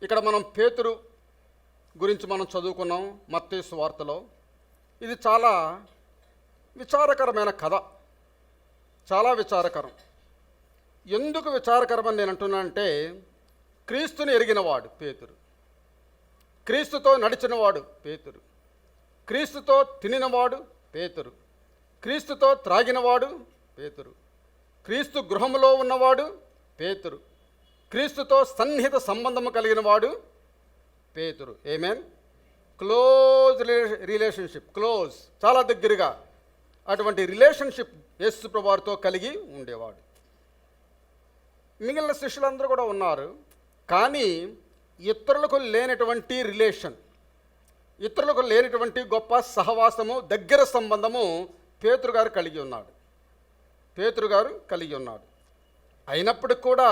ఇక్కడ మనం పేతురు గురించి మనం చదువుకున్నాం మత్తయి సువార్తలో. ఇది చాలా విచారకరమైన కథ, చాలా విచారకరం. ఎందుకు విచారకరమని నేను అంటున్నానంటే, క్రీస్తుని ఎరిగినవాడు పేతురు, క్రీస్తుతో నడిచినవాడు పేతురు, క్రీస్తుతో తినినవాడు పేతురు, క్రీస్తుతో త్రాగినవాడు పేతురు, క్రీస్తు గృహములో ఉన్నవాడు పేతురు, క్రీస్తుతో సన్నిహిత సంబంధము కలిగిన వాడు పేతురు. ఆమేన్. క్లోజ్ రిలేషన్షిప్, క్లోజ్, చాలా దగ్గరగా అటువంటి రిలేషన్షిప్ యేసు ప్రభువారితో కలిగి ఉండేవాడు. మిగిలిన శిష్యులందరూ కూడా ఉన్నారు, కానీ ఇతరులకు లేనటువంటి రిలేషన్, ఇతరులకు లేనటువంటి గొప్ప సహవాసము, దగ్గర సంబంధము పేతురు గారు కలిగి ఉన్నాడు. అయినప్పటికి కూడా